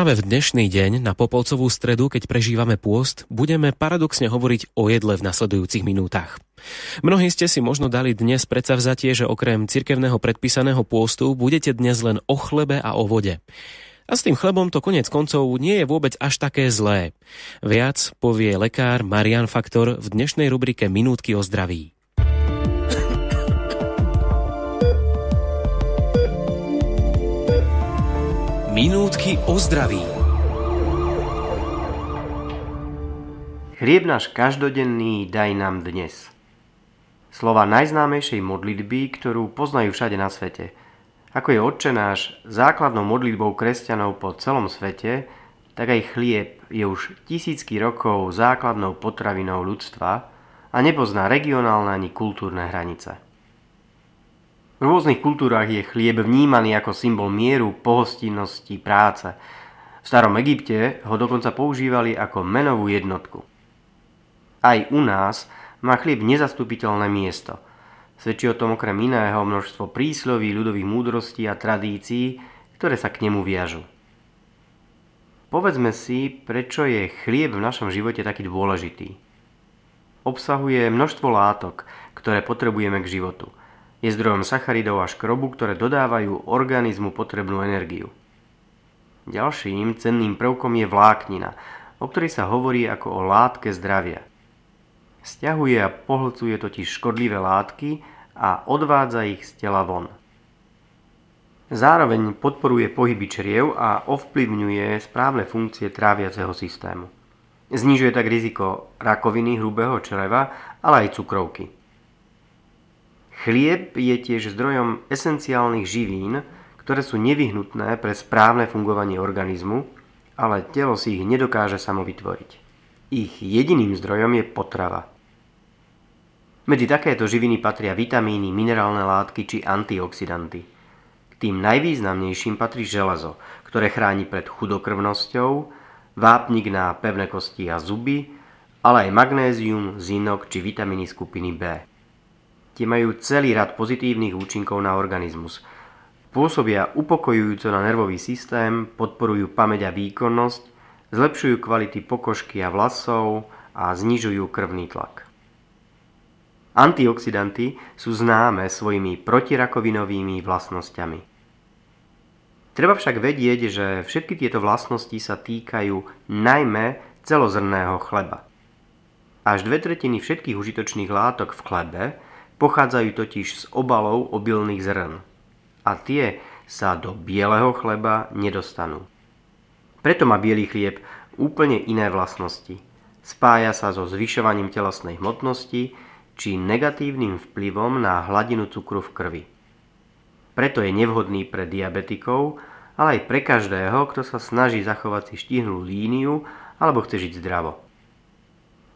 Práve v dnešný deň, na Popolcovú stredu, keď prežívame pôst, budeme paradoxne hovoriť o jedle v nasledujúcich minútach. Mnohí ste si možno dali dnes predsavzatie, že okrem cirkevného predpísaného pôstu budete dnes len o chlebe a o vode. A s tým chlebom to koniec koncov nie je vôbec až také zlé. Viac povie lekár Marián Faktor v dnešnej rubrike Minútky o zdraví. Minútky o zdraví. Chlieb náš každodenný daj nám dnes. Slova najznámejšej modlitby, ktorú poznajú všade na svete. Ako je Otče náš základnou modlitbou kresťanov po celom svete, tak aj chlieb je už tisícky rokov základnou potravinou ľudstva a nepozná regionálne ani kultúrne hranice. V rôznych kultúrach je chlieb vnímaný ako symbol mieru, pohostinnosti, práce. V starom Egypte ho dokonca používali ako menovú jednotku. Aj u nás má chlieb nezastupiteľné miesto. Svedčí o tom okrem iného množstvo prísloví, ľudových múdrostí a tradícií, ktoré sa k nemu viažu. Povedzme si, prečo je chlieb v našom živote taký dôležitý. Obsahuje množstvo látok, ktoré potrebujeme k životu. Je zdrojom sacharidov a škrobu, ktoré dodávajú organizmu potrebnú energiu. Ďalším cenným prvkom je vláknina, o ktorej sa hovorí ako o látke zdravia. Sťahuje a pohlcuje totiž škodlivé látky a odvádza ich z tela von. Zároveň podporuje pohyby čriev a ovplyvňuje správne funkcie tráviaceho systému. Znižuje tak riziko rakoviny hrubého čreva, ale aj cukrovky. Chlieb je tiež zdrojom esenciálnych živín, ktoré sú nevyhnutné pre správne fungovanie organizmu, ale telo si ich nedokáže samo vytvoriť. Ich jediným zdrojom je potrava. Medzi takéto živiny patria vitamíny, minerálne látky či antioxidanty. K tým najvýznamnejším patrí železo, ktoré chráni pred chudokrvnosťou, vápnik na pevné kosti a zuby, ale aj magnézium, zinok či vitamíny skupiny B. Tie majú celý rad pozitívnych účinkov na organizmus. Pôsobia upokojujúco na nervový systém, podporujú pamäť a výkonnosť, zlepšujú kvality pokožky a vlasov a znižujú krvný tlak. Antioxidanty sú známe svojimi protirakovinovými vlastnosťami. Treba však vedieť, že všetky tieto vlastnosti sa týkajú najmä celozrnného chleba. Až 2/3 všetkých užitočných látok v chlebe pochádzajú totiž z obalov obilných zrn a tie sa do bieleho chleba nedostanú. Preto má biely chlieb úplne iné vlastnosti. Spája sa so zvyšovaním telesnej hmotnosti či negatívnym vplyvom na hladinu cukru v krvi. Preto je nevhodný pre diabetikov, ale aj pre každého, kto sa snaží zachovať si štihlú líniu alebo chce žiť zdravo.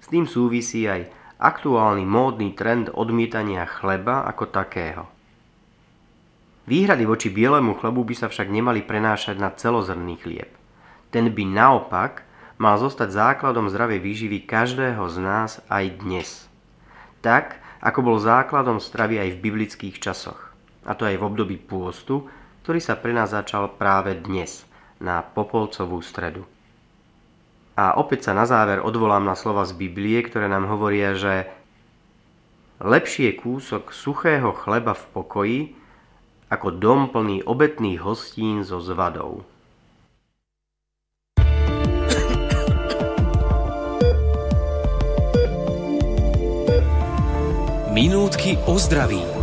S tým súvisí aj aktuálny módny trend odmietania chleba ako takého. Výhrady voči bielemu chlebu by sa však nemali prenášať na celozrnný chlieb. Ten by naopak mal zostať základom zdravej výživy každého z nás aj dnes. Tak, ako bol základom stravy aj v biblických časoch. A to aj v období pôstu, ktorý sa pre nás začal práve dnes, na Popolcovú stredu. A opäť sa na záver odvolám na slova z Biblie, ktoré nám hovoria, že lepší je kúsok suchého chleba v pokoji, ako dom plný obetných hostín so zvadou. Minútky o zdraví.